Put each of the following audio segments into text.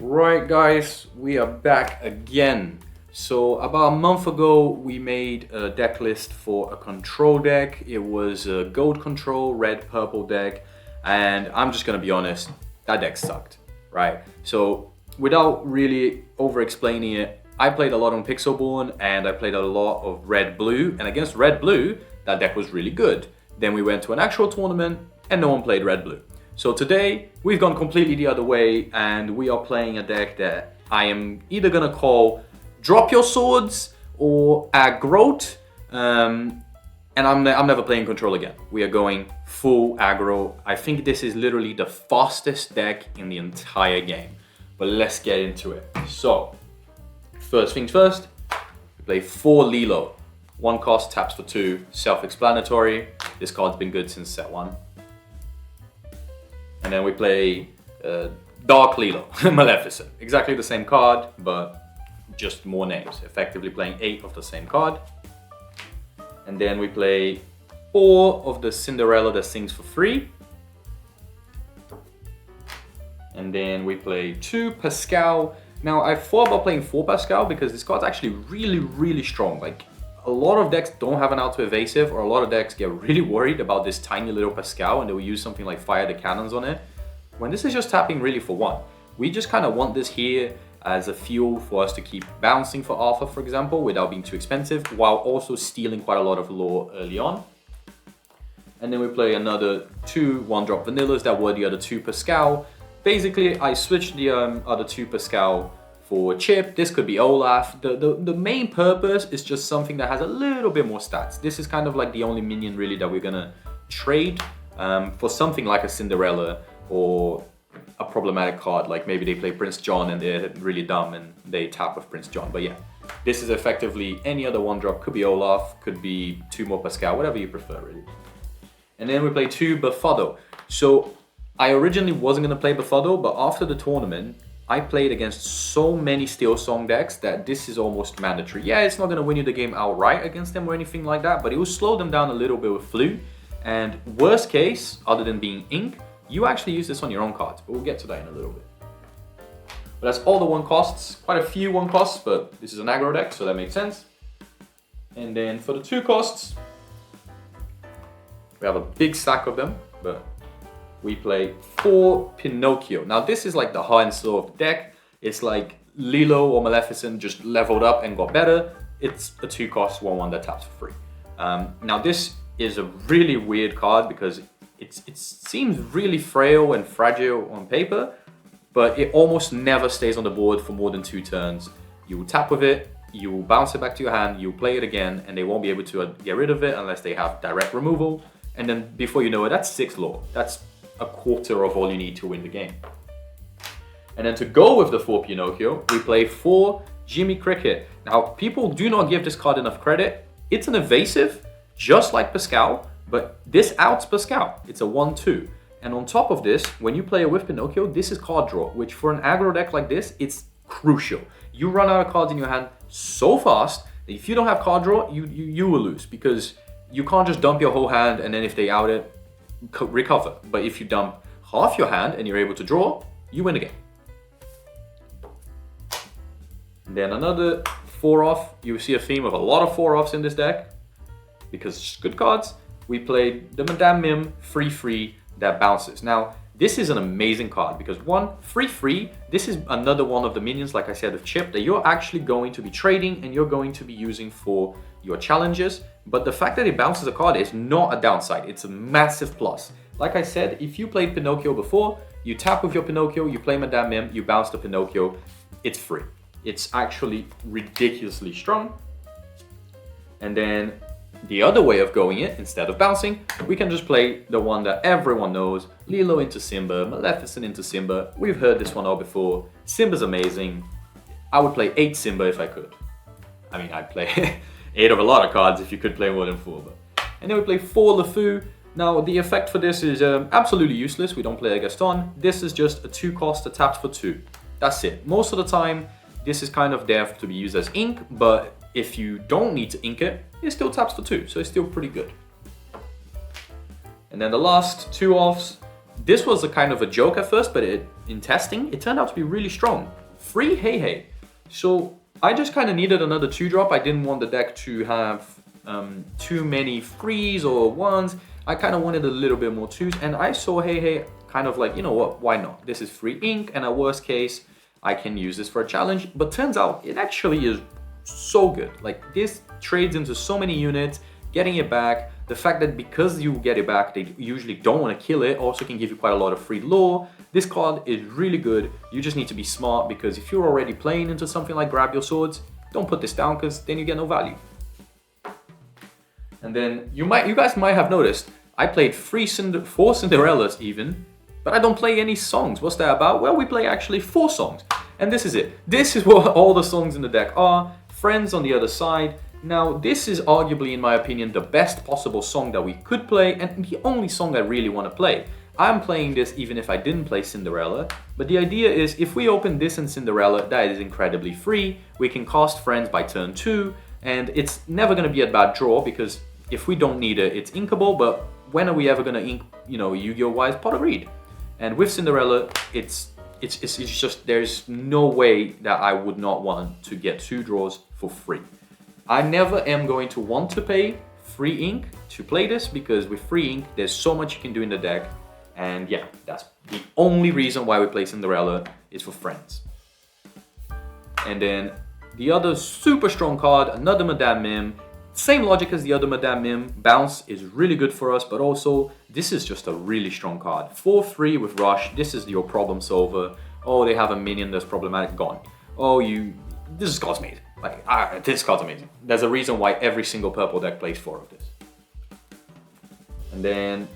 Right guys, we are back again. So about a month ago we made a deck list for a control deck. It was a gold control, red, purple deck, and I'm just gonna be honest, that deck sucked, right? So without really over explaining it, I played a lot on Pixelborn and I played a lot of red-blue, and against red-blue, that deck was really good. Then we went to an actual tournament and no one played red-blue. So today, we've gone completely the other way and we are playing a deck that I am either gonna call Drop Your Swords or Aggro. And I'm never playing control again. We are going full aggro. I think this is literally the fastest deck in the entire game. But let's get into it. So, first things first, we play 4 Lilo. 1 cost, taps for 2, self-explanatory. This card's been good since set 1. And then we play Dark Lilo, Maleficent. Exactly the same card, but just more names. Effectively playing 8 of the same card. And then we play 4 of the Cinderella that sings for free. And then we play 2 Pascal. Now I thought about playing 4 Pascal because this card's actually really strong. Like, a lot of decks don't have an auto evasive, or a lot of decks get really worried about this tiny little Pascal and they will use something like Fire the Cannons on it, when this is just tapping really for 1. We just kind of want this here as a fuel for us to keep bouncing for Alpha, for example, without being too expensive, while also stealing quite a lot of lore early on. And then we play another 2 1-drop vanillas that were the other 2 Pascal. Basically, I switched the other 2 Pascal for Chip. This could be Olaf. The main purpose is just something that has a little bit more stats. This is kind of like the only minion really that we're gonna trade for something like a Cinderella or a problematic card, like maybe they play Prince John and they're really dumb and they tap with Prince John. But yeah, this is effectively any other 1-drop. Could be Olaf, could be 2 more Pascal, whatever you prefer really. And then we play 2 Buffado. So I originally wasn't gonna play Buffado, but after the tournament, I played against so many Steel Song decks that this is almost mandatory. Yeah, it's not going to win you the game outright against them or anything like that, but it will slow them down a little bit with Flu. And worst case, other than being ink, you actually use this on your own cards, but we'll get to that in a little bit. But that's all the 1 costs. Quite a few 1 costs, but this is an aggro deck, so that makes sense. And then for the 2 costs, we have a big stack of them, but we play 4 Pinocchio. Now this is like the heart and soul of the deck. It's like Lilo or Maleficent just leveled up and got better. It's a 2 cost 1/1 that taps for free. Now this is a really weird card because it seems really frail and fragile on paper, but it almost never stays on the board for more than 2 turns. You will tap with it, you will bounce it back to your hand, you play it again, and they won't be able to get rid of it unless they have direct removal. And then before you know it, that's 6 lore. That's a quarter of all you need to win the game. And then to go with the 4 Pinocchio, we play 4 Jimmy Cricket. Now, people do not give this card enough credit. It's an evasive, just like Pascal, but this outs Pascal. It's a 1/2. And on top of this, when you play it with Pinocchio, this is card draw, which for an aggro deck like this, it's crucial. You run out of cards in your hand so fast that if you don't have card draw, you will lose, because you can't just dump your whole hand and then if they out it, recover. But if you dump half your hand and you're able to draw, you win the game. Then another 4-off. You see a theme of a lot of 4-offs in this deck because it's good cards. We played the Madame Mim free that bounces. Now this is an amazing card because 1, free. This is another one of the minions, like I said, of Chip, that you're actually going to be trading and you're going to be using for your challenges. But the fact that it bounces a card is not a downside, it's a massive plus. Like I said, if you played Pinocchio before, you tap with your Pinocchio, you play Madame Mim, you bounce the Pinocchio, it's free. It's actually ridiculously strong. And then the other way of going it, instead of bouncing, we can just play the one that everyone knows, Lilo into Simba, Maleficent into Simba. We've heard this one all before. Simba's amazing. I would play 8 Simba if I could. I mean, I'd play 8 of a lot of cards if you could play more than 4. But. And then we play 4 LeFou. Now, the effect for this is absolutely useless. We don't play a Gaston. This is just a 2 cost that taps for 2. That's it. Most of the time, this is kind of there to be used as ink, but if you don't need to ink it, it still taps for 2, so it's still pretty good. And then the last 2 offs, this was a kind of a joke at first, but in testing, it turned out to be really strong. Free Hey Hey. So I just kind of needed another 2-drop. I didn't want the deck to have too many 3s or 1s. I kind of wanted a little bit more 2s, and I saw Hey Hey kind of like, you know what, why not? This is free ink, and at worst case, I can use this for a challenge. But turns out it actually is so good. Like, this trades into so many units, getting it back. The fact that because you get it back, they usually don't want to kill it, also can give you quite a lot of free lore. This card is really good. You just need to be smart, because if you're already playing into something like Grab Your Swords, don't put this down, because then you get no value. And then you guys might have noticed, I played 4 Cinderellas even, but I don't play any songs. What's that about? Well, we play actually 4 songs. And this is it. This is what all the songs in the deck are. Friends on the other side. Now, this is arguably, in my opinion, the best possible song that we could play, and the only song I really want to play. I'm playing this even if I didn't play Cinderella, but the idea is if we open this and Cinderella, that is incredibly free. We can cast Friends by turn 2, and it's never going to be a bad draw, because if we don't need it, it's inkable, but when are we ever going to ink, Yu-Gi-Oh! Wise Pot of Greed? And with Cinderella, it's just, there's no way that I would not want to get 2 draws for free. I never am going to want to pay free ink to play this, because with free ink, there's so much you can do in the deck. And yeah, that's the only reason why we play Cinderella, is for Friends. And then the other super strong card, another Madame Mim. Same logic as the other Madame Mim. Bounce is really good for us, but also this is just a really strong card. 4/3 with Rush, this is your problem solver. Oh, they have a minion that's problematic, gone. Oh, this card's amazing. Like, this card's amazing. There's a reason why every single purple deck plays 4 of this. And then,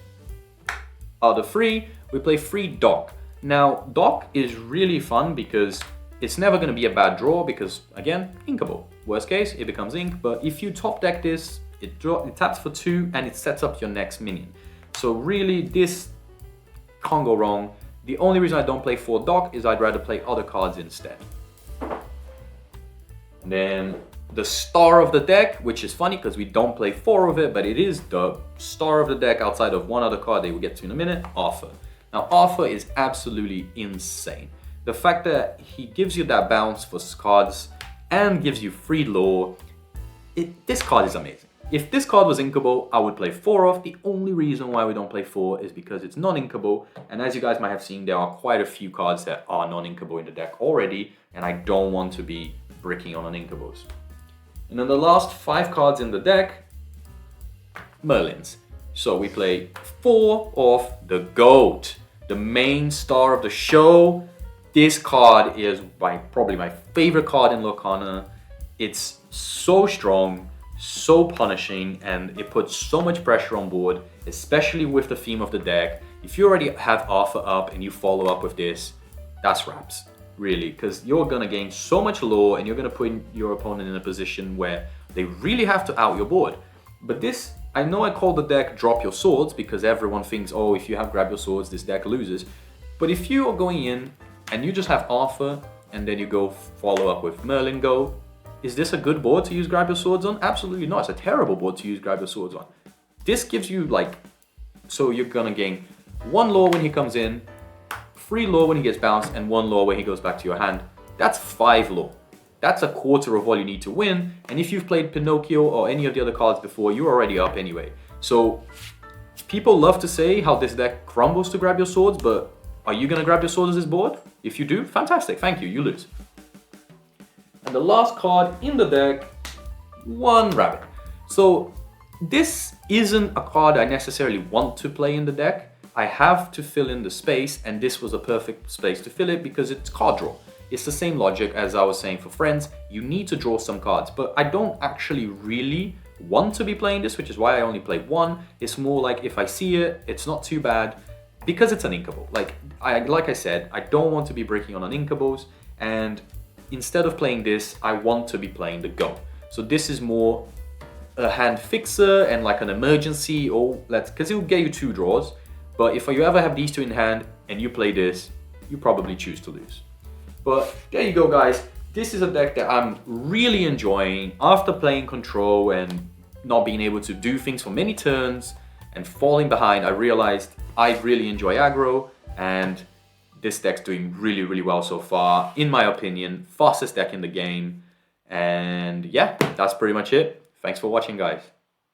other 3, we play free Doc. Now, Doc is really fun because it's never going to be a bad draw, because, again, inkable. Worst case, it becomes ink, but if you top deck this, it taps for 2 and it sets up your next minion. So really, this can't go wrong. The only reason I don't play 4 Doc is I'd rather play other cards instead. And then the star of the deck, which is funny because we don't play 4 of it, but it is the star of the deck outside of one other card that we'll get to in a minute, Arthur. Now, Arthur is absolutely insane. The fact that he gives you that bounce for cards and gives you free lore, this card is amazing. If this card was inkable, I would play 4 of. The only reason why we don't play 4 is because it's non-inkable, and as you guys might have seen, there are quite a few cards that are non-inkable in the deck already, and I don't want to be bricking on inkables. And then the last 5 cards in the deck, Merlins. So we play 4 of the GOAT, the main star of the show. This card is probably my favorite card in Lorcana. It's so strong, so punishing, and it puts so much pressure on board, especially with the theme of the deck. If you already have Arthur up and you follow up with this, that's wraps. Really, because you're gonna gain so much lore and you're gonna put your opponent in a position where they really have to out your board. But this, I know I call the deck Drop Your Swords because everyone thinks, oh, if you have Grab Your Swords, this deck loses. But if you are going in and you just have Arthur and then you go follow up with Merlin Go, is this a good board to use Grab Your Swords on? Absolutely not. It's a terrible board to use Grab Your Swords on. This gives you so you're gonna gain 1 lore when he comes in, 3 lore when he gets bounced, and 1 lore when he goes back to your hand. That's 5 lore. That's a quarter of all you need to win, and if you've played Pinocchio or any of the other cards before, you're already up anyway. So, people love to say how this deck crumbles to Grab Your Swords, but are you gonna grab your swords as this board? If you do, fantastic, thank you, you lose. And the last card in the deck, 1 Rabbit. So, this isn't a card I necessarily want to play in the deck. I have to fill in the space, and this was a perfect space to fill it because it's card draw. It's the same logic as I was saying for Friends. You need to draw some cards, but I don't actually really want to be playing this, which is why I only play 1. It's more like if I see it, it's not too bad because it's an inkable. Like I said, I don't want to be breaking on inkables, and instead of playing this, I want to be playing the Go. So this is more a hand fixer and like an emergency, because it will get you 2 draws. But if you ever have these 2 in hand and you play this, you probably choose to lose. But there you go, guys. This is a deck that I'm really enjoying after playing Control and not being able to do things for many turns. and falling behind, I realized I really enjoy aggro, and this deck's doing really, really well so far. In my opinion, fastest deck in the game. And yeah, that's pretty much it. Thanks for watching, guys.